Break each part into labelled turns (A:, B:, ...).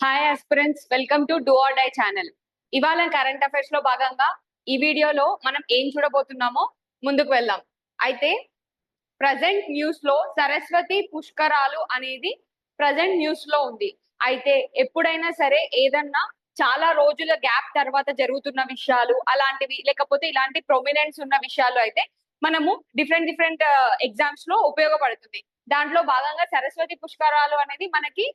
A: Hi aspirants, welcome to do or die channel. ఇవాళ current affairs లో భాగంగా ఈ వీడియోలో మనం ఏం చూడబోతున్నామో ముందుకు వెళ్దాం. అయితే ప్రజెంట్ న్యూస్ లో సరస్వతి పుష్కరాలు అనేది ప్రజెంట్ న్యూస్ లో ఉంది. అయితే ఎప్పుడైనా సరే ఏదన్నా చాలా రోజుల గ్యాప్ తర్వాత జరుగుతున్న విషయాలు అలాంటివి, లేకపోతే ఇలాంటి ప్రొమినెన్స్ ఉన్న విషయాలు అయితే మనము డిఫరెంట్ డిఫరెంట్ ఎగ్జామ్స్ లో ఉపయోగపడుతుంది. దాంట్లో భాగంగా సరస్వతి పుష్కరాలు అనేది మనకి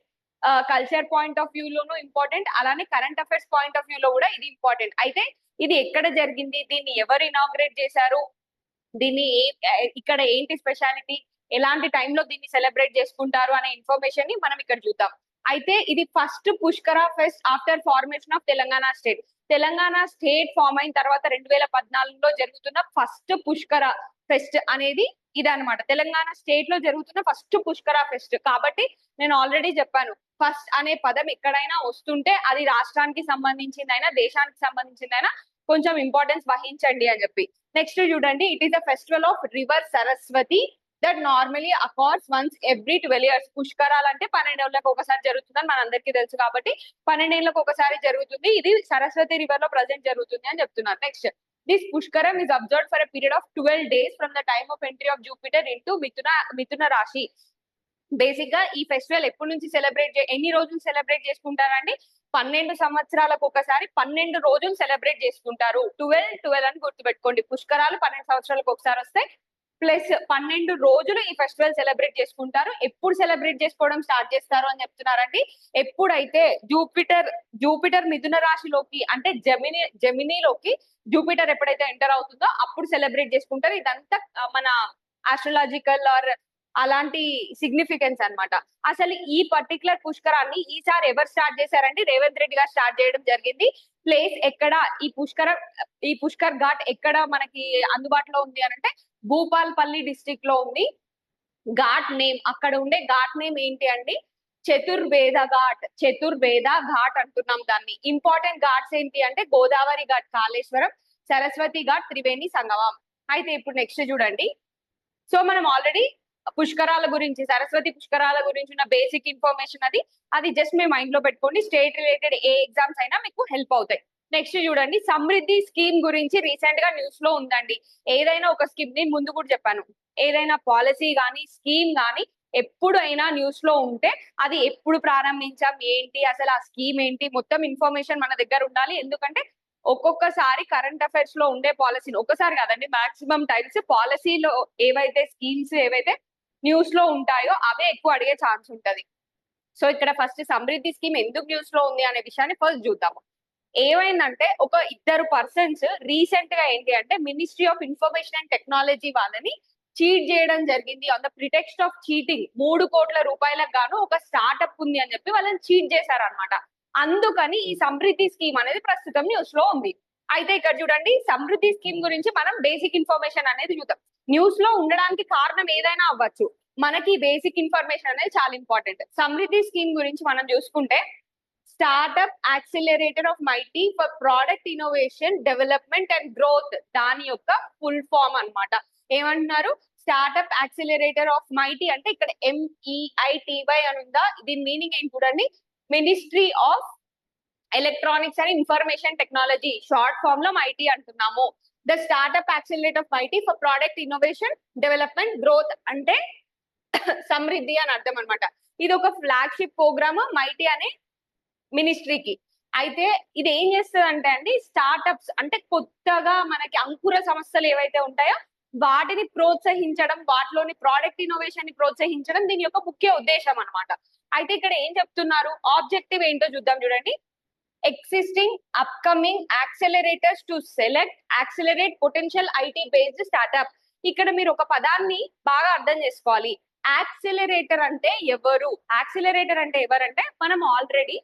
A: కల్చర్ పాయింట్ ఆఫ్ వ్యూ లోను ఇంపార్టెంట్, అలానే current affairs point of view లో కూడా ఇది ఇంపార్టెంట్. అయితే ఇది ఎక్కడ జరిగింది, దీన్ని ఎవరు ఇనాగ్రేట్ చేశారు, దీన్ని ఇక్కడ ఏంటి స్పెషాలిటీ, ఎలాంటి టైంలో దీన్ని సెలబ్రేట్ చేసుకుంటారు అనే ఇన్ఫర్మేషన్ ని మనం ఇక్కడ చూద్దాం. అయితే ఇది first Pushkara fest after formation of Telangana state. Telangana state form అయిన తర్వాత 2014లో జరుగుతున్న ఫస్ట్ పుష్కర ఫెస్ట్ అనేది ఇదనమాట. తెలంగాణ స్టేట్ లో జరుగుతున్న ఫస్ట్ పుష్కర ఫెస్ట్. కాబట్టి నేను ఆల్రెడీ చెప్పాను, ఫస్ట్ అనే పదం ఎక్కడైనా వస్తుంటే అది రాష్ట్రానికి సంబంధించిందైనా దేశానికి సంబంధించిందైనా కొంచెం ఇంపార్టెన్స్ వహించండి అని చెప్పి. నెక్స్ట్ చూడండి, it is the festival of river Saraswati that normally occurs once every 12 years. పుష్కరాలు అంటే 12 ఏళ్లకు ఒకసారి జరుగుతుందని మనందరికీ తెలుసు, కాబట్టి 12 ఏళ్లకు ఒకసారి జరుగుతుంది. ఇది సరస్వతి రివర్ లో ప్రజెంట్ జరుగుతుంది అని చెప్తున్నారు. Next, this Pushkaram is observed for a period of 12 days from the time of entry of Jupiter into మిథున రాశి. బేసిక్ గా ఈ ఫెస్టివల్ ఎప్పటి నుంచి ఎన్ని రోజులు సెలబ్రేట్ చేసుకుంటారండి? 12 సంవత్సరాలకు ఒకసారి 12 రోజులు సెలబ్రేట్ చేసుకుంటారు. 12 అని గుర్తుపెట్టుకోండి. పుష్కరాలు 12 సంవత్సరాలకు ఒకసారి వస్తాయి, ప్లస్ 12 రోజులు ఈ ఫెస్టివల్ సెలబ్రేట్ చేసుకుంటారు. ఎప్పుడు సెలబ్రేట్ చేసుకోవడం స్టార్ట్ చేస్తారు అని ఎప్పుడైతే జూపిటర్ మిథున రాశిలోకి అంటే జెమినీలోకి జూపిటర్ ఎప్పుడైతే ఎంటర్ అవుతుందో అప్పుడు సెలబ్రేట్ చేసుకుంటారు. ఇదంతా మన ఆస్ట్రాలజికల్ ఆర్ అలాంటి సిగ్నిఫికెన్స్ అన్నమాట. అసలు ఈ పర్టికులర్ పుష్కరాన్ని ఈసారి ఎవరు స్టార్ట్ చేశారంటే రేవంత్ రెడ్డి గారు స్టార్ట్ చేయడం జరిగింది. ప్లేస్ ఎక్కడ, ఈ పుష్కర్ ఘాట్ ఎక్కడ మనకి అందుబాటులో ఉంది అని అంటే భూపాల్పల్లి డిస్ట్రిక్ట్ లో ఉంది. ఘాట్ నేమ్, అక్కడ ఉండే ఘాట్ నేమ్ ఏంటి అండి? చతుర్వేద ఘాట్ అంటున్నాం దాన్ని. ఇంపార్టెంట్ ఘాట్స్ ఏంటి అంటే గోదావరి ఘాట్ కాళేశ్వరం, సరస్వతి ఘాట్ త్రివేణి సంగమం. అయితే ఇప్పుడు నెక్స్ట్ చూడండి. సో మనం ఆల్రెడీ పుష్కరాల గురించి, సరస్వతి పుష్కరాల గురించి ఉన్న బేసిక్ ఇన్ఫర్మేషన్ అది జస్ట్ మీ మైండ్ లో పెట్టుకోండి. స్టేట్ రిలేటెడ్ ఏ ఎగ్జామ్స్ అయినా మీకు హెల్ప్ అవుతాయి. నెక్స్ట్ చూడండి, సమృద్ధి స్కీమ్ గురించి రీసెంట్ గా న్యూస్ లో ఉందండి. ఏదైనా ఒక స్కీమ్, నేను ముందు కూడా చెప్పాను, ఏదైనా పాలసీ గానీ స్కీమ్ గానీ ఎప్పుడైనా న్యూస్ లో ఉంటే అది ఎప్పుడు ప్రారంభించాం ఏంటి, అసలు ఆ స్కీమ్ ఏంటి, మొత్తం ఇన్ఫర్మేషన్ మన దగ్గర ఉండాలి. ఎందుకంటే ఒక్కొక్కసారి కరెంట్ అఫైర్స్ లో ఉండే పాలసీని, ఒక్కసారి కాదండి మాక్సిమం టైమ్స్ పాలసీలో ఏవైతే స్కీమ్స్ ఏవైతే న్యూస్ లో ఉంటాయో అవే ఎక్కువ అడిగే ఛాన్స్ ఉంటది. సో ఇక్కడ ఫస్ట్ సమృద్ధి స్కీమ్ ఎందుకు న్యూస్ లో ఉంది అనే విషయాన్ని ఫస్ట్ చూద్దాము. ఏమైందంటే ఒక ఇద్దరు పర్సన్స్ రీసెంట్ గా ఏంటి అంటే ministry of information and technology వాళ్ళని చీట్ చేయడం జరిగింది. On the pretext of cheating 3 కోట్ల రూపాయలకు గాను ఒక స్టార్ట్అప్ ఉంది అని చెప్పి వాళ్ళని చీట్ చేశారనమాట. అందుకని ఈ సమృద్ధి స్కీమ్ అనేది ప్రస్తుతం న్యూస్ లో ఉంది. అయితే ఇక్కడ చూడండి, సమృద్ధి స్కీమ్ గురించి మనం బేసిక్ ఇన్ఫర్మేషన్ అనేది చూద్దాం. న్యూస్ లో ఉండడానికి కారణం ఏదైనా అవ్వచ్చు, మనకి బేసిక్ ఇన్ఫర్మేషన్ అనేది చాలా ఇంపార్టెంట్. సమృద్ధి స్కీమ్ గురించి మనం చూసుకుంటే startup accelerator of MeitY for product innovation development and growth, దాని యొక్క ఫుల్ ఫామ్ అన్నమాట. ఏమంటున్నారు? స్టార్ట్అప్ యాక్సిలరేటర్ ఆఫ్ మైటీ అంటే ఇక్కడ MEITY అని ఉందా, దీని మీనింగ్ ఏంటి చూడండి. Ministry of electronics and information technology, short form లో మైటీ అంటున్నాము. The startup accelerator of MeitY for product innovation development growth అంటే సమృద్ధి అని అర్థం అనమాట. ఇది ఒక ఫ్లాగ్షిప్ ప్రోగ్రామ్ మైటీ అనే మినిస్ట్రీకి. అయితే ఇది ఏం చేస్తుంది అంటే అండి, స్టార్ట్అప్స్ అంటే కొత్తగా మనకి అంకుర సంస్థలు ఏవైతే ఉంటాయో వాటిని ప్రోత్సహించడం, వాటిలోని ప్రోడక్ట్ ఇన్నోవేషన్ ని ప్రోత్సహించడం దీని యొక్క ముఖ్య ఉద్దేశం అనమాట. అయితే ఇక్కడ ఏం చెప్తున్నారు, ఆబ్జెక్టివ్ ఏంటో చూద్దాం చూడండి. Existing upcoming accelerators to accelerate potential IT based startup. ఇక్కడ మీరు ఒక పదాన్ని బాగా అర్థం చేసుకోవాలి. యాక్సిలరేటర్ అంటే ఎవరంటే మనం ఆల్రెడీ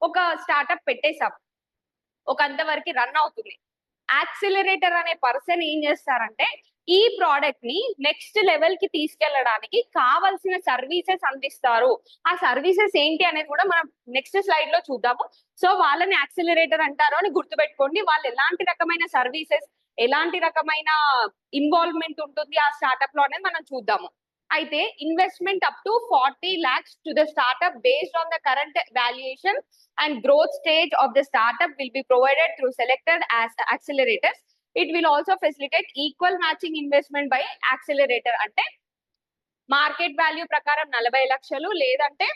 A: ఒక స్టార్ట్అప్ పెట్టేశాం, ఒక అంతవరకు రన్ అవుతుంది. యాక్సిలరేటర్ అనే పర్సన్ ఏం చేస్తారంటే ఈ ప్రోడక్ట్ ని నెక్స్ట్ లెవెల్ కి తీసుకెళ్లడానికి కావాల్సిన సర్వీసెస్ అందిస్తారు. ఆ సర్వీసెస్ ఏంటి అనేది కూడా మనం నెక్స్ట్ స్లైడ్ లో చూద్దాము. సో వాళ్ళని యాక్సిలరేటర్ అంటారు అని గుర్తుపెట్టుకోండి. వాళ్ళు ఎలాంటి రకమైన సర్వీసెస్, ఎలాంటి రకమైన ఇన్వాల్వ్మెంట్ ఉంటుంది ఆ స్టార్ట్అప్ లో అనేది మనం చూద్దాము. అయితే investment up to 40 lakhs to the startup based on the current valuation and growth stage of the startup will be provided through selected as accelerators. It will also facilitate equal matching investment by accelerator. అంటే market value ప్రకారం 40 లక్షలు లేదంటే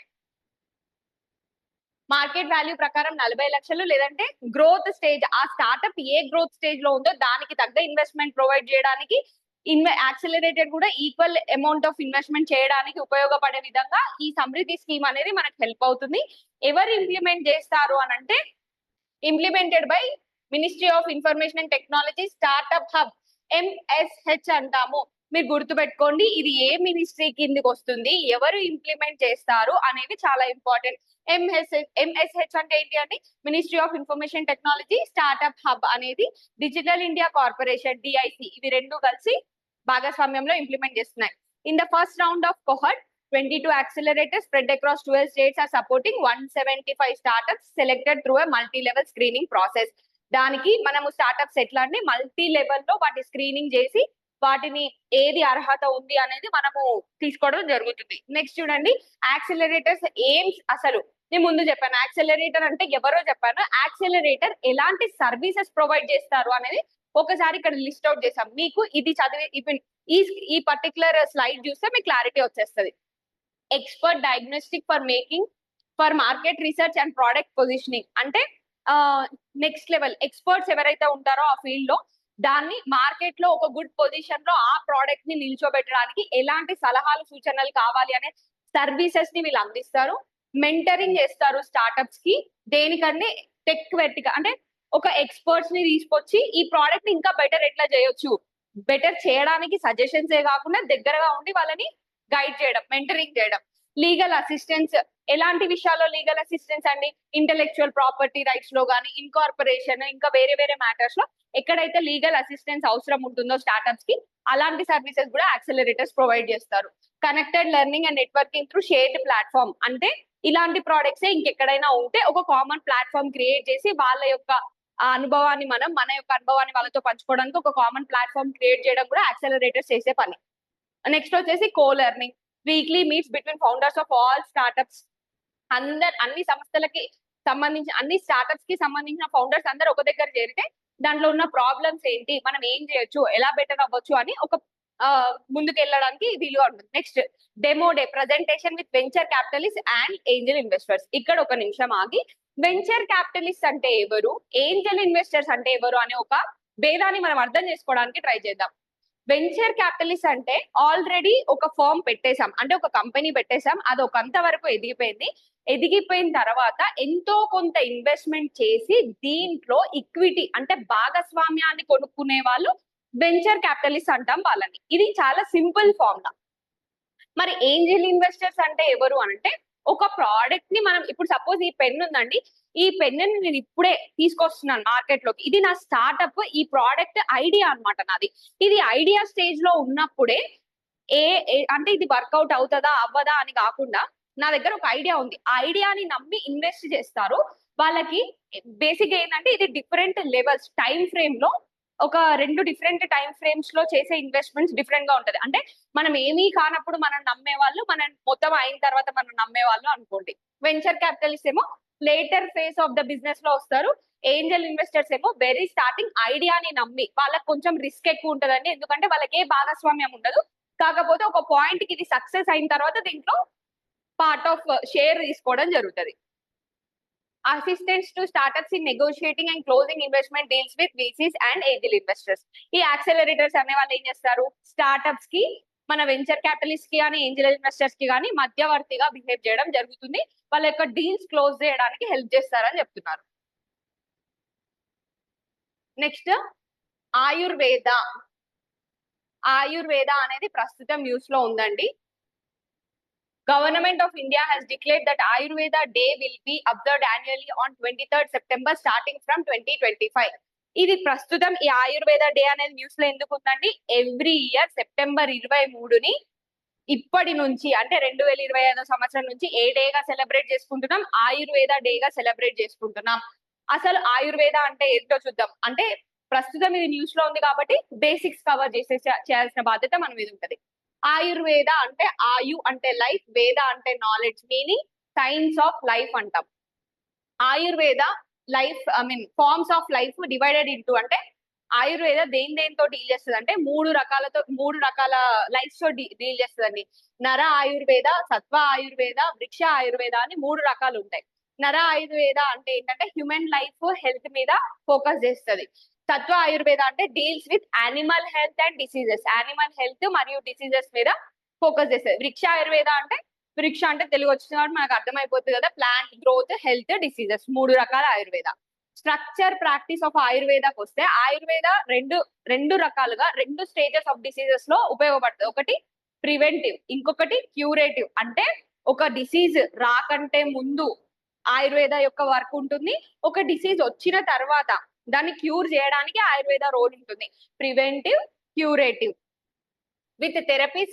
A: లేదంటే growth stage, ఆ startup ఏ growth stage లో ఉందో దానికి తగ్గ ఇన్వెస్ట్మెంట్ ప్రొవైడ్ చేయడానికి యాక్సిలరేటెడ్ కూడా ఈక్వల్ అమౌంట్ ఆఫ్ ఇన్వెస్ట్మెంట్ చేయడానికి ఉపయోగపడే విధంగా ఈ సమృద్ధి స్కీమ్ అనేది మనకు హెల్ప్ అవుతుంది. ఎవరు ఇంప్లిమెంట్ చేస్తారు అని అంటే implemented by ministry of information and technology startup hub, MSH అంటాము. మీరు గుర్తుపెట్టుకోండి, ఇది ఏ మినిస్ట్రీ కిందకి వస్తుంది, ఎవరు ఇంప్లిమెంట్ చేస్తారు అనేవి చాలా ఇంపార్టెంట్. ఎంఎస్హెచ్ అంటే ఏంటి అంటే ministry of information technology, startup hub అనేది డిజిటల్ ఇండియా కార్పొరేషన్, డిఐసి, ఇవి రెండు కలిసి భాగస్వామ్యంలో ఇంప్లిమెంట్ చేస్తున్నాయి. In the first round of cohort 22 accelerators spread across 12 states are supporting 175 startups selected through a multi-level screening process. దానికి మనము స్టార్ట్అప్స్ ఎట్లా అంటే multi level లో వాటి స్క్రీనింగ్ చేసి వాటిని ఏది అర్హత ఉంది అనేది మనము తీసుకోవడం జరుగుతుంది. నెక్స్ట్ చూడండి, యాక్సిలరేటర్స్ ఎయిమ్స్. అసలు నేను ముందు చెప్పాను యాక్సిలరేటర్ అంటే ఎవరో చెప్పాను. యాక్సిలరేటర్ ఎలాంటి సర్వీసెస్ ప్రొవైడ్ చేస్తారు అనేది ఒకసారి ఇక్కడ లిస్ట్ అవుట్ చేసాం. మీకు ఇది చదివి ఈ పర్టికులర్ స్లైడ్ చూస్తే మీకు క్లారిటీ వచ్చేస్తుంది. Expert diagnostic for market research and product positioning అంటే నెక్స్ట్ లెవెల్ ఎక్స్పర్ట్స్ ఎవరైతే ఉంటారో ఆ ఫీల్డ్ లో దాన్ని మార్కెట్ లో ఒక గుడ్ పొజిషన్ లో ఆ ప్రోడక్ట్ ని నిల్చోబెట్టడానికి ఎలాంటి సలహాలు సూచనలు కావాలి అనే సర్వీసెస్ ని వీళ్ళు అందిస్తారు. మెంటరింగ్ చేస్తారు స్టార్ట్అప్స్ కి. దేనికంటే టెక్ వెర్టికల్ అంటే ఒక ఎక్స్పర్ట్స్ ని తీసుకొచ్చి ఈ ప్రోడక్ట్ ని ఇంకా బెటర్ ఎట్లా చేయొచ్చు, బెటర్ చేయడానికి సజెషన్స్ ఏ కాకుండా దగ్గరగా ఉండి వాళ్ళని గైడ్ చేయడం, మెంటరింగ్ చేయడం. లీగల్ అసిస్టెన్స్, ఎలాంటి విషయాల్లో లీగల్ అసిస్టెన్స్ అండి, ఇంటెలెక్చువల్ ప్రాపర్టీ రైట్స్ లో కానీ, ఇన్కార్పొరేషన్, ఇంకా వేరే వేరే మ్యాటర్స్ లో ఎక్కడైతే లీగల్ అసిస్టెన్స్ అవసరం ఉంటుందో స్టార్ట్అప్స్ కి అలాంటి సర్వీసెస్ కూడా యాక్సిలరేటర్స్ ప్రొవైడ్ చేస్తారు. Connected learning and networking through shared platform అంటే ఇలాంటి ప్రోడక్ట్స్ ఇంకెక్కడైనా ఉంటే ఒక కామన్ ప్లాట్ఫామ్ క్రియేట్ చేసి వాళ్ళ యొక్క అనుభవాన్ని మన యొక్క అనుభవాన్ని వాళ్ళతో పంచుకోవడానికి ఒక కామన్ ప్లాట్ఫామ్ క్రియేట్ చేయడం కూడా యాక్సిలరేటర్స్ చేసే పని. నెక్స్ట్ వచ్చేసి co learning, weekly meets between founders of all startups. అన్ని సంస్థలకి సంబంధించిన అన్ని స్టార్ట్అప్స్ కి సంబంధించిన ఫౌండర్స్ అందరూ ఒక దగ్గర చేరితే దాంట్లో ఉన్న ప్రాబ్లమ్స్ ఏంటి, మనం ఏం చేయొచ్చు, ఎలా బెటర్ అవ్వచ్చు అని ఒక ముందుకు వెళ్ళడానికి వీలుగా ఉంటుంది. Next demo day, presentation with venture capitalist and Angel investors. ఇక్కడ ఒక నిమిషం ఆగి, వెంచర్ క్యాపిటలిస్ట్ అంటే ఎవరు, ఏంజల్ ఇన్వెస్టర్స్ అంటే ఎవరు అనే ఒక భేదాన్ని మనం అర్థం చేసుకోవడానికి ట్రై చేద్దాం. వెంచర్ క్యాపిటలిస్ట్ అంటే ఆల్రెడీ ఒక ఫర్మ్ పెట్టేశాం, అంటే ఒక కంపెనీ పెట్టేశాం, అది ఒక అంత వరకు ఎదిగిపోయిన తర్వాత ఎంతో కొంత ఇన్వెస్ట్మెంట్ చేసి దీంట్లో ఈక్విటీ అంటే భాగస్వామ్యాన్ని కొనుక్కునే వాళ్ళు వెంచర్ క్యాపిటలిస్ట్ అంటాం వాళ్ళని. ఇది చాలా సింపుల్ ఫార్ములా. మరి ఏంజల్ ఇన్వెస్టర్స్ అంటే ఎవరు అంటే ఒక ప్రోడక్ట్ ని మనం ఇప్పుడు సపోజ్ ఈ పెన్ ఉందండి, ఈ పెన్ ని నేను ఇప్పుడే తీసుకొస్తున్నాను మార్కెట్ లోకి, ఇది నా స్టార్ట్అప్, ఈ ప్రోడక్ట్ ఐడియా అనమాట నాది. ఇది ఐడియా స్టేజ్ లో ఉన్నప్పుడే అంటే ఇది వర్కౌట్ అవుతుందా అవ్వదా అని కాకుండా నా దగ్గర ఒక ఐడియా ఉంది, ఆ ఐడియాని నమ్మి ఇన్వెస్ట్ చేస్తారు. వాళ్ళకి బేసిక్ ఏంటంటే ఇది డిఫరెంట్ లెవెల్స్ టైం ఫ్రేమ్ లో ఒక 2 డిఫరెంట్ టైం ఫ్రేమ్స్ లో చేసే ఇన్వెస్ట్మెంట్స్ డిఫరెంట్ గా ఉంటది. అంటే మనం ఏమీ కానప్పుడు మనం నమ్మే వాళ్ళు, మనం మొత్తం అయిన తర్వాత మనం నమ్మే వాళ్ళు అనుకోండి. వెంచర్ క్యాపిటలిస్ట్ ఏమో later phase of the business లో వస్తారు. ఏంజల్ ఇన్వెస్టర్స్ ఏమో వెరీ స్టార్టింగ్ ఐడియాని నమ్మి, వాళ్ళకి కొంచెం రిస్క్ ఎక్కువ ఉంటదండి, ఎందుకంటే వాళ్ళకి ఏ భాగస్వామ్యం ఉండదు. కాకపోతే ఒక పాయింట్ కి ఇది సక్సెస్ అయిన తర్వాత దీంట్లో పార్ట్ ఆఫ్ షేర్ తీసుకోవడం జరుగుతుంది. Assistants to startups in negotiating and closing investment deals with VCs and Angel investors. ఈ యాక్సెలరేటర్స్ అనే వాళ్ళు ఏం చేస్తారు, స్టార్ట్అప్స్ కి, మన వెంచర్ క్యాపిటలిస్ట్ కి కానీ ఏంజల్ ఇన్వెస్టర్స్ కి కానీ మధ్యవర్తిగా బిహేవ్ చేయడం జరుగుతుంది. వాళ్ళ యొక్క డీల్స్ క్లోజ్ చేయడానికి హెల్ప్ చేస్తారని చెప్తున్నారు. నెక్స్ట్ ఆయుర్వేద అనేది ప్రస్తుతం న్యూస్ లో ఉందండి. Government of India has declared that Ayurveda Day will be observed annually on 23rd September starting from 2025. ఇది ప్రస్తుతం ఈ ఆయుర్వేద డే అనేది న్యూస్ లో ఎందుకు ఉందండి, ఎవ్రీ ఇయర్ సెప్టెంబర్ 23ని ఇప్పటి నుంచి అంటే 2025 సంవత్సరం నుంచి ఏ డేగా సెలబ్రేట్ చేసుకుంటున్నాం, ఆయుర్వేద డేగా సెలబ్రేట్ చేసుకుంటున్నాం. అసలు ఆయుర్వేద అంటే ఏంటో చూద్దాం. అంటే ప్రస్తుతం ఇది న్యూస్ లో ఉంది కాబట్టి బేసిక్స్ కవర్ చేయాల్సిన బాధ్యత మన మీద ఉంటది. ఆయుర్వేద అంటే ఆయు అంటే లైఫ్, వేద అంటే knowledge, meaning science of life అంటాం. Ayurveda life forms of life divided into అంటే ఆయుర్వేద దేనితో డీల్ చేస్తుంది అంటే మూడు రకాల లైఫ్స్ తో డీల్ చేస్తుందండి. నర ఆయుర్వేద, సత్వ ఆయుర్వేద, వృక్ష ఆయుర్వేద అని మూడు రకాలు ఉంటాయి. నర ఆయుర్వేద అంటే ఏంటంటే హ్యూమన్ లైఫ్ హెల్త్ మీద ఫోకస్ చేస్తుంది. సత్వ ఆయుర్వేద అంటే deals with animal health and diseases, animal health మరియు డిసీజెస్ మీద ఫోకస్ చేస్తుంది. వృక్ష ఆయుర్వేద అంటే వృక్ష అంటే తెలుగు వచ్చిన కాబట్టి మనకు అర్థమైపోతుంది కదా, ప్లాంట్ గ్రోత్, హెల్త్, డిసీజెస్, మూడు రకాల ఆయుర్వేద. స్ట్రక్చర్ ప్రాక్టీస్ ఆఫ్ ఆయుర్వేదకు వస్తే ఆయుర్వేద రెండు రకాలుగా రెండు స్టేజెస్ ఆఫ్ డిసీజెస్ లో ఉపయోగపడుతుంది. ఒకటి ప్రివెంటివ్, ఇంకొకటి క్యూరేటివ్. అంటే ఒక డిసీజ్ రాకంటే ముందు ఆయుర్వేద యొక్క వర్క్ ఉంటుంది, ఒక డిసీజ్ వచ్చిన తర్వాత దాన్ని క్యూర్ చేయడానికి ఆయుర్వేద రోల్ ఉంటుంది. Preventive, curative with therapies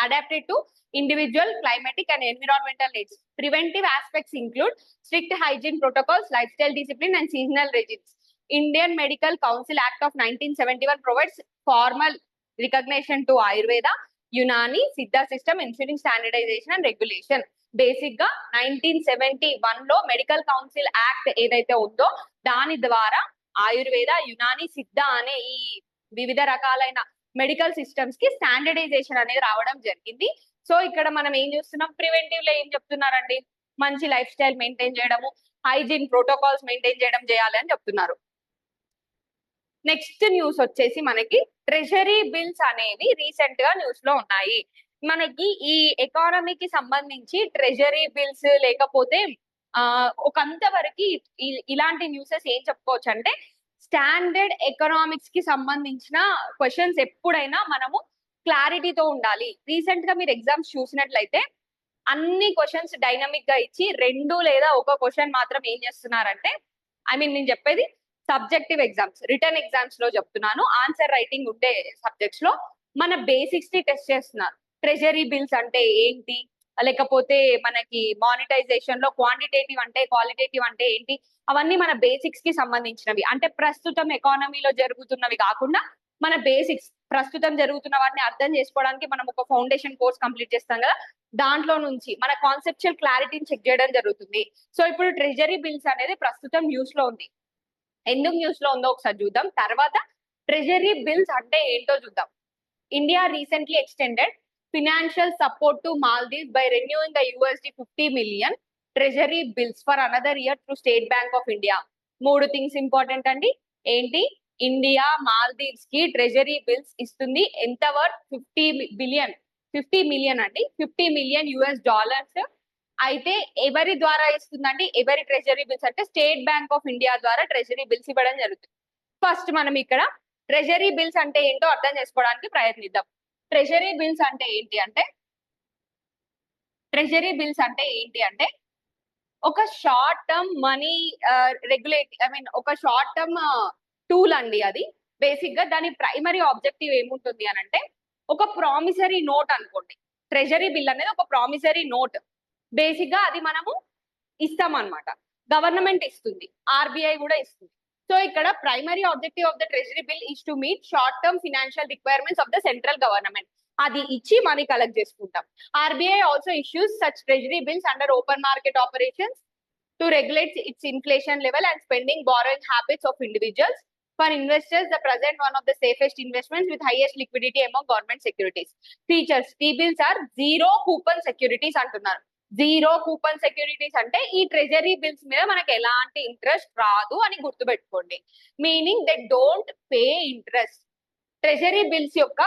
A: adapted to individual climatic and environmental needs. Preventive aspects include strict hygiene protocols, lifestyle discipline, and seasonal regimes. Indian Medical Council Act of 1971 provides formal recognition to Ayurveda, Unani, Siddha system, ensuring standardization and regulation. Basic గా 1971 లో medical council act ఏదైతే ఉందో దాని ద్వారా ఆయుర్వేద, యునాని, సిద్ధ అనే ఈ వివిధ రకాలైన మెడికల్ సిస్టమ్స్ కి స్టాండర్డైజేషన్ అనేది రావడం జరిగింది. సో ఇక్కడ మనం ఏం చూస్తున్నాం, ప్రివెంటివ్ లో ఏం చెప్తున్నారండి, మంచి లైఫ్ స్టైల్ మెయింటైన్ చేయడము, హైజీన్ ప్రోటోకాల్స్ మెయింటైన్ చేయడం చేయాలి అని చెప్తున్నారు. నెక్స్ట్ న్యూస్ వచ్చేసి మనకి ట్రెజరీ బిల్స్ అనేవి రీసెంట్ గా న్యూస్ లో ఉన్నాయి. మనకి ఈ ఎకానమీకి సంబంధించి ట్రెజరీ బిల్స్ లేకపోతే ఒకంత వరకు ఇలాంటి న్యూసెస్ ఏం చెప్పుకోవచ్చు అంటే స్టాండర్డ్ ఎకనామిక్స్ కి సంబంధించిన క్వశ్చన్స్ ఎప్పుడైనా మనము క్లారిటీతో ఉండాలి. రీసెంట్ గా మీరు ఎగ్జామ్స్ చూసినట్లయితే అన్ని క్వశ్చన్స్ డైనమిక్ గా ఇచ్చి రెండు లేదా ఒక క్వశ్చన్ మాత్రం ఏం చేస్తున్నారంటే, నేను చెప్పేది సబ్జెక్టివ్ ఎగ్జామ్స్, రిటర్న్ ఎగ్జామ్స్ లో చెప్తున్నాను, ఆన్సర్ రైటింగ్ ఉండే సబ్జెక్ట్స్ లో మన బేసిక్స్ ని టెస్ట్ చేస్తున్నారు. ట్రెజరీ బిల్స్ అంటే ఏంటి, లేకపోతే మనకి మానిటైజేషన్ లో క్వాంటిటేటివ్ అంటే క్వాలిటేటివ్ అంటే ఏంటి, అవన్నీ మన బేసిక్స్ కి సంబంధించినవి. అంటే ప్రస్తుతం ఎకానమీలో జరుగుతున్నవి కాకుండా మన బేసిక్స్, ప్రస్తుతం జరుగుతున్న వాటిని అర్థం చేసుకోవడానికి మనం ఒక ఫౌండేషన్ కోర్స్ కంప్లీట్ చేస్తాం కదా, దాంట్లో నుంచి మన కాన్సెప్చువల్ క్లారిటీని చెక్ చేయడం జరుగుతుంది. సో ఇప్పుడు ట్రెజరీ బిల్స్ అనేది ప్రస్తుతం న్యూస్ లో ఉంది. ఎందుకు న్యూస్ లో ఉందో ఒకసారి చూద్దాం, తర్వాత ట్రెజరీ బిల్స్ అంటే ఏంటో చూద్దాం. India recently extended financial support to Maldives by renewing the $50 million treasury bills for another year through state bank of India. మూడు థింగ్స్ ఇంపార్టెంట్ అండి. ఏంటి, ఇండియా మాల్దీవ్స్ కి ట్రెజరీ బిల్స్ ఇస్తుంది. ఎంత వర్త్? 50 మిలియన్ అండి, $50 million. అయితే ఎవరి ద్వారా ఇస్తుందండి, ఎవరి ట్రెజరీ బిల్స్ అంటే స్టేట్ బ్యాంక్ ఆఫ్ ఇండియా ద్వారా ట్రెజరీ బిల్స్ ఇవ్వడం జరుగుతుంది. ఫస్ట్ మనం ఇక్కడ ట్రెజరీ బిల్స్ అంటే ఏంటో అర్థం చేసుకోవడానికి ప్రయత్నిద్దాం. ట్రెజరీ బిల్స్ అంటే ఏంటి అంటే, ట్రెజరీ బిల్స్ అంటే ఏంటి అంటే ఒక షార్ట్ టర్మ్ మనీ ఒక షార్ట్ టర్మ్ టూల్ అండి. అది బేసిక్ గా దాని ప్రైమరీ ఆబ్జెక్టివ్ ఏముంటుంది అని అంటే, ఒక ప్రామిసరీ నోట్ అనుకోండి. ట్రెజరీ బిల్ అనేది ఒక ప్రామిసరీ నోట్. బేసిక్ గా అది మనము ఇస్తాం అనమాట, గవర్నమెంట్ ఇస్తుంది, ఆర్బీఐ కూడా ఇస్తుంది. సో ఇక్కడ primary objective of the treasury bill is to meet short term financial requirements of the central government. అది ఇచ్చి మనీ కలెక్ట్ చేసుకుంటాం. RBI also issues such treasury bills under open market operations to regulate it's inflation level and spending borrowing habits of individuals. For investors, the present one of the safest investments with highest liquidity among government securities. Features: T-bills are zero coupon securities అంటున్నారు. Zero coupon securities అంటే ఈ treasury bills మీద మనకి ఎలాంటి interest రాదు అని గుర్తుపెట్టుకోండి. Meaning they don't pay interest. Treasury bills యొక్క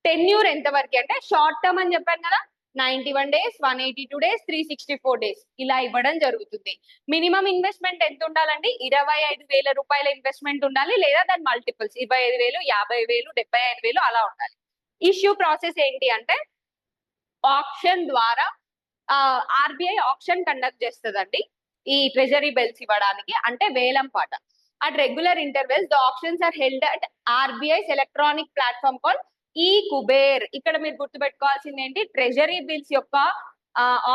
A: టెన్యూర్ ఎంత వరకు అంటే, షార్ట్ టర్మ్ అని చెప్పాను కదా, 91 days, 182 days, 364 days ఇలా ఇవ్వడం జరుగుతుంది. మినిమం ఇన్వెస్ట్మెంట్ ఎంత ఉండాలండి? 25,000 రూపాయల ఇన్వెస్ట్మెంట్ ఉండాలి, లేదా దాని మల్టిపుల్స్ 25,000, 50,000, 75,000 అలా ఉండాలి. ఇష్యూ ప్రాసెస్ ఏంటి అంటే, ఆప్షన్ ద్వారా ఆర్బీఐ ఆప్షన్ కండక్ట్ చేస్తుందండి ఈ ట్రెజరీ బిల్స్ ఇవ్వడానికి, అంటే వేలం పాట. At regular intervals the auctions are held at RBI's electronic platform call e Kuber. ఇక్కడ మీరు గుర్తుపెట్టుకోవాల్సింది ఏంటి, ట్రెజరీ బిల్స్ యొక్క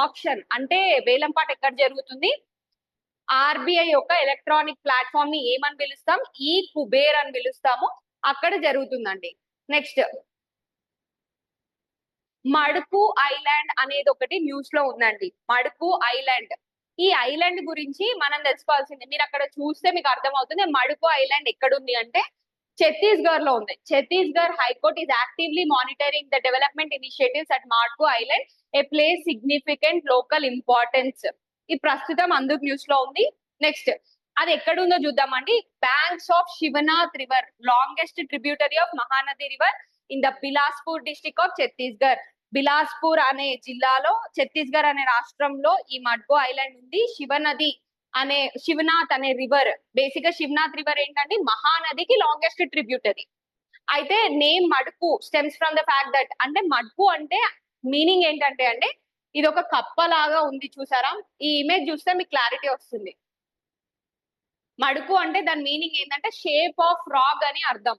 A: ఆప్షన్ అంటే వేలం పాట ఎక్కడ జరుగుతుంది? ఆర్బీఐ యొక్క ఎలక్ట్రానిక్ ప్లాట్ఫామ్ ని ఏమని పిలుస్తాం? ఈ కుబేర్ అని పిలుస్తాము, అక్కడ జరుగుతుందండి. నెక్స్ట్ మడుపు ఐలాండ్ అనేది ఒకటి న్యూస్ లో ఉందండి. మడుపు ఐలాండ్. ఈ ఐలాండ్ గురించి మనం తెలుసుకోవాల్సింది. మీరు అక్కడ చూస్తే మీకు అర్థమవుతుంది మడుపు ఐలాండ్ ఎక్కడుంది అంటే ఛత్తీస్గఢ్ లో ఉంది. Chhattisgarh high court is actively monitoring the development initiatives at Madupu island a place significant local importance. ఈ ప్రస్తుతం అందుకు న్యూస్ లో ఉంది. నెక్స్ట్ అది ఎక్కడుందో చూద్దామండి. Banks of Shivnath river, longest tributary of Mahanadi river in the Bilaspur district of Chhattisgarh. Bilaspur అనే జిల్లాలో, ఛత్తీస్గఢ్ అనే రాష్ట్రంలో ఈ మడ్బో ఐలాండ్ ఉంది. శివనది అనే, శివనాథ్ అనే రివర్, బేసిక్ గా శివనాథ్ రివర్ ఏంటంటే మహానదికి లాంగెస్ట్ ట్రిబ్యూటరీ. అయితే name Madupu stems from the fact that, అంటే మడుపు అంటే మీనింగ్ ఏంటంటే అండి, ఇది ఒక కప్ప లాగా ఉంది చూసారా. ఈ ఇమేజ్ చూస్తే మీకు క్లారిటీ వస్తుంది. మడుపు అంటే దాని మీనింగ్ ఏంటంటే షేప్ ఆఫ్ రాగ్ అని అర్థం.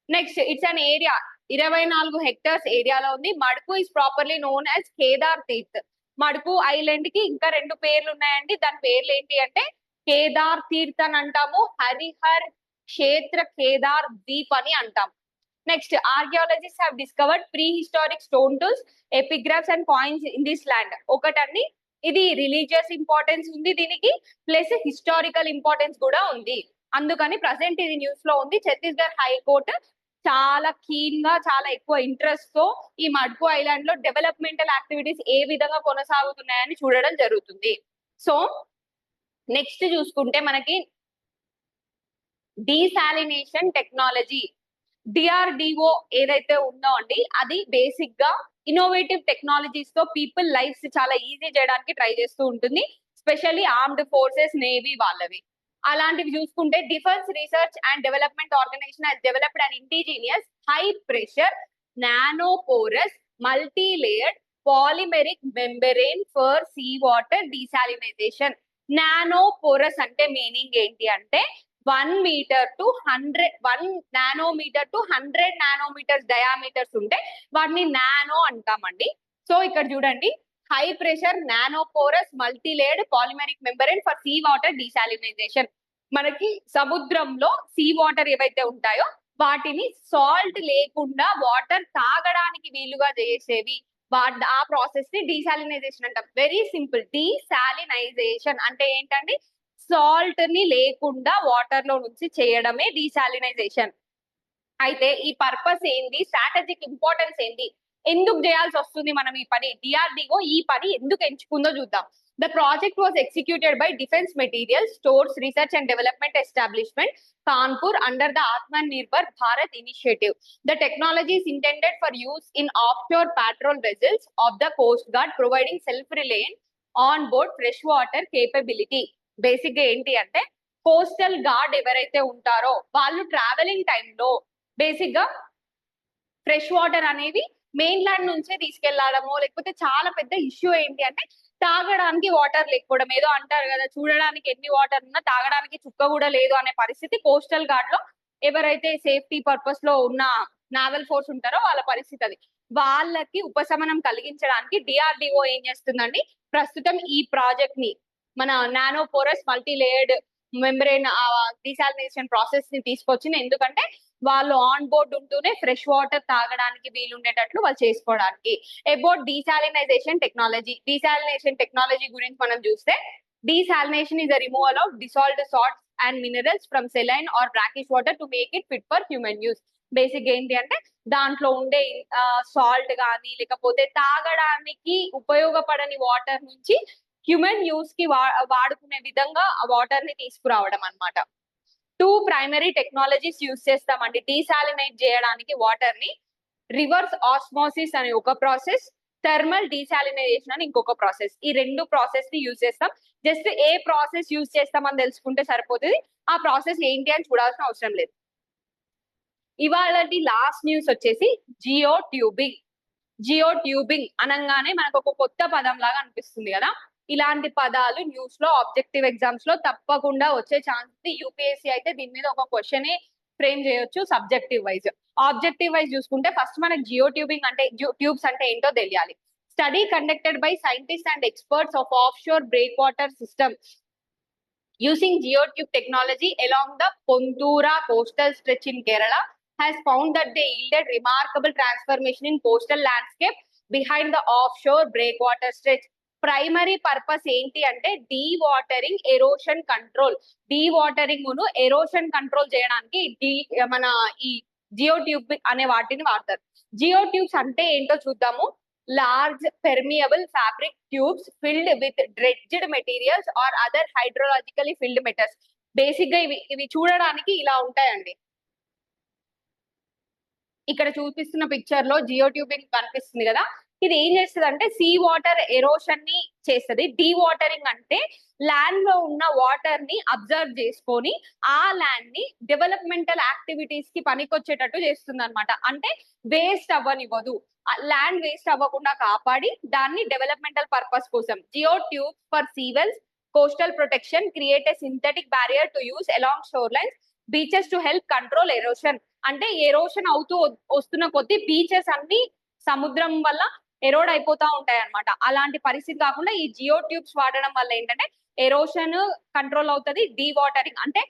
A: Next it's an area, 24 hectares ఏరియాలో ఉంది. Madupu is properly known as Kedar Tirth. Madupu island కి ఇంకా 2 పేర్లు ఉన్నాయండి. దాని పేర్లు ఏంటి అంటే కేదార్ తీర్థ్ అని అంటాము, హరిహర్ క్షేత్ర కేదార్ ద్వీప్ అని అంటాం. Next archaeologist have discovered pre historic stone tools, epigraphs and coins in this land. ఒకటండి ఇది రిలీజియస్ ఇంపార్టెన్స్ ఉంది దీనికి, ప్లస్ హిస్టారికల్ ఇంపార్టెన్స్ కూడా ఉంది. అందుకని ప్రజెంట్ ఇది న్యూస్ లో ఉంది. ఛత్తీస్గఢ్ హైకోర్టు చాలా కీన్ గా, చాలా ఎక్కువ ఇంట్రెస్ట్ తో ఈ మడ్పు ఐలాండ్ లో డెవలప్మెంటల్ యాక్టివిటీస్ ఏ విధంగా కొనసాగుతున్నాయని చూడడం జరుగుతుంది. సో నెక్స్ట్ చూసుకుంటే మనకి డీసాలినేషన్ టెక్నాలజీ, డిఆర్డిఓ ఏదైతే ఉందో అండి, అది బేసిక్ గా ఇన్నోవేటివ్ టెక్నాలజీస్ తో పీపుల్ లైఫ్స్ చాలా ఈజీ చేయడానికి ట్రై చేస్తూ ఉంటుంది, స్పెషల్లీ ఆర్మ్డ్ ఫోర్సెస్, నేవీ వాళ్ళవి. అలాంటివి చూసుకుంటే defence research and development organisation has developed an indigenous high pressure nano porous multi layered polymeric membrane for sea water desalination. Nano porous అంటే meaning ఏంటి అంటే 1 metre to 1 nanometre to 100 nanometres diameters ఉంటే వాటిని nano అంటామండి. So ఇక్కడ చూడండి, high pressure nano porous multi layered polymeric membrane for sea water desalination. మనకి సముద్రంలో సీ వాటర్ ఏవైతే ఉంటాయో వాటిని సాల్ట్ లేకుండా వాటర్ తాగడానికి వీలుగా చేసేవి, ఆ ప్రాసెస్ ని డీసాలినైజేషన్ అంటాం. Very simple. డీసాలినైజేషన్ అంటే ఏంటండి, సాల్ట్ ని లేకుండా వాటర్ లో నుంచి చేయడమే డీసాలినైజేషన్. అయితే ఈ పర్పస్ ఏంటి, స్ట్రాటజిక్ ఇంపార్టెన్స్ ఏంటి, ఎందుకు చేయాల్సి వస్తుంది మనం ఈ పని, డిఆర్డిఓ ఈ పని ఎందుకు ఎంచుకుందో చూద్దాం. The project was executed by Defense Materials Stores Research and Development Establishment, Kanpur, under the Atmanirbhar Bharat initiative. The technology is intended for use in offshore patrol vessels of the Coast Guard, providing self-reliant on-board freshwater capability. Basic గా ఏంటి అంటే coastal gourd ఎవరైతే ఉంటారో వాళ్ళు travelling టైంలో basic గా fresh water అనేవి main land నుంచే తీసుకెళ్లడమో, లేకపోతే చాలా పెద్ద ఇష్యూ ఏంటి అంటే తాగడానికి వాటర్ లేకపోవడం. ఏదో అంటారు కదా, చూడడానికి ఎన్ని వాటర్ ఉన్నా తాగడానికి చుక్క కూడా లేదు అనే పరిస్థితి కోస్టల్ గార్డ్ లో ఎవరైతే సేఫ్టీ పర్పస్ లో ఉన్న నావల్ ఫోర్స్ ఉంటారో వాళ్ళ పరిస్థితి అది. వాళ్ళకి ఉపశమనం కలిగించడానికి డిఆర్డిఓ ఏం చేస్తుందండి, ప్రస్తుతం ఈ ప్రాజెక్ట్ ని, మన nano porous multi layered membrane desalination process ని తీసుకొచ్చింది. ఎందుకంటే వాళ్ళు ఆన్ బోర్డ్ ఉంటూనే ఫ్రెష్ వాటర్ తాగడానికి వీలుండేటట్లు వాళ్ళు చేసుకోవడానికి. About desalinization technology, desalination technology గురించి మనం చూస్తే, desalination is the removal of dissolved salts and minerals from saline or brackish water to make it fit for human use. Basic ఏంటి అంటే దాంట్లో ఉండే సాల్ట్ కానీ, లేకపోతే తాగడానికి ఉపయోగపడని వాటర్ నుంచి హ్యూమన్ యూస్ కి వాడుకునే విధంగా ఆ వాటర్ ని తీసుకురావడం అన్నమాట. 2 ప్రైమరీ టెక్నాలజీస్ యూజ్ చేస్తామండి డీసాలినైట్ చేయడానికి వాటర్ ని. రివర్స్ ఆస్మోసిస్ అనే ఒక ప్రాసెస్, థర్మల్ డీసాలినైజేషన్ అని ఇంకొక ప్రాసెస్. ఈ 2 ప్రాసెస్ ని యూజ్ చేస్తాం. జస్ట్ ఏ ప్రాసెస్ యూజ్ చేస్తామని తెలుసుకుంటే సరిపోతుంది, ఆ ప్రాసెస్ ఏంటి అని చూడాల్సిన అవసరం లేదు. ఇవాళ లాస్ట్ న్యూస్ వచ్చేసి జియో ట్యూబింగ్. జియో ట్యూబింగ్ అనగానే మనకు ఒక కొత్త పదం లాగా అనిపిస్తుంది కదా. ఇలాంటి పదాలు న్యూస్ లో, ఆబ్జెక్టివ్ ఎగ్జామ్స్ లో తప్పకుండా వచ్చే ఛాన్స్ ఉంది. యూపీఎస్సీ అయితే దీని మీద ఒక క్వశ్చన్ ఫ్రేమ్ చేయొచ్చు సబ్జెక్టివ్ వైజ్. ఆబ్జెక్టివ్ వైజ్ చూసుకుంటే ఫస్ట్ మనకి జియో ట్యూబింగ్ అంటే, ట్యూబ్స్ అంటే ఏంటో తెలియాలి. Study conducted by scientist and experts of off sure break water system using geo tube technology along the Poonthura coastal stretch in Kerala has found that they yielded remarkable transformation in coastal landscape behind the of sure break water stretch. Primary purpose ఏంటి అంటే dewatering, erosion control. Dewatering ను erosion control చేయడానికి మన ఈ Jio tube అనే వాటిని వాడతారు. Jio tubes అంటే ఏంటో చూద్దాము. Large permeable fabric tubes filled with dredged materials or other hydrologically filled metals. Basic గా ఇవి చూడడానికి ఇలా ఉంటాయండి. ఇక్కడ చూపిస్తున్న పిక్చర్ లో జియో ట్యూబింగ్ కనిపిస్తుంది కదా, ఇది ఏం చేస్తుంది అంటే సీ వాటర్ ఎరోషన్ ని చేస్తుంది. డీ వాటరింగ్ అంటే ల్యాండ్ లో ఉన్న వాటర్ ని అబ్జర్వ్ చేసుకొని ఆ ల్యాండ్ ని డెవలప్మెంటల్ యాక్టివిటీస్ కి పనికొచ్చేటట్టు చేస్తుంది అనమాట. అంటే వేస్ట్ అవ్వనివ్వదు, ల్యాండ్ వేస్ట్ అవ్వకుండా కాపాడి దాన్ని డెవలప్మెంటల్ పర్పస్ కోసం. Geo tube for seawalls, coastal protection, create a synthetic barrier to use along shore lines, beaches to help control erosion. అంటే ఎరోషన్ అవుతూ వస్తున్న కొద్దీ బీచెస్ అన్ని సముద్రం వల్ల ఎరోడ్ అయిపోతా ఉంటాయి అనమాట. అలాంటి పరిస్థితి కాకుండా ఈ జియో ట్యూబ్స్ వాడడం వల్ల ఏంటంటే ఎరోషన్ కంట్రోల్ అవుతుంది. డీ వాటరింగ్ అంటే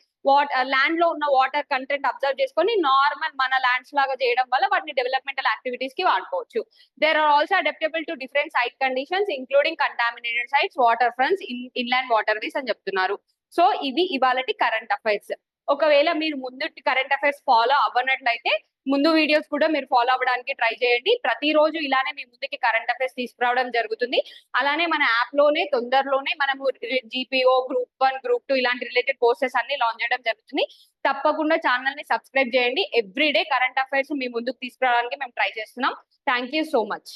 A: ల్యాండ్ లో ఉన్న వాటర్ కంటెంట్ అబ్జర్వ్ చేసుకొని నార్మల్ మన ల్యాండ్స్ లాగా చేయడం వల్ల వాటిని డెవలప్మెంటల్ యాక్టివిటీస్ కి వాడుకోవచ్చు. There are also adaptable to different site conditions including contaminated sites, waterfronts, inland waterways అని చెప్తున్నారు. సో ఇవి ఇవాళటి కరెంట్ అఫైర్స్. ఒకవేళ మీరు ముందు కరెంట్ అఫైర్స్ ఫాలో అవ్వనట్లయితే ముందు వీడియోస్ కూడా మీరు ఫాలో అవ్వడానికి ట్రై చేయండి. ప్రతిరోజు ఇలానే మీ ముందుకి కరెంట్ అఫైర్స్ తీసుకురావడం జరుగుతుంది. అలానే మన యాప్ లోనే తొందరలోనే మనము జీపీఓ, గ్రూప్ 1, గ్రూప్ 2 ఇలాంటి రిలేటెడ్ కోర్సెస్ అన్ని లాంచ్ చేయడం జరుగుతుంది. తప్పకుండా ఛానల్ ని సబ్స్క్రైబ్ చేయండి. ఎవ్రీడే కరెంట్ అఫైర్స్ మీ ముందుకు తీసుకురావడానికి మేము ట్రై చేస్తున్నాం. Thank you so much.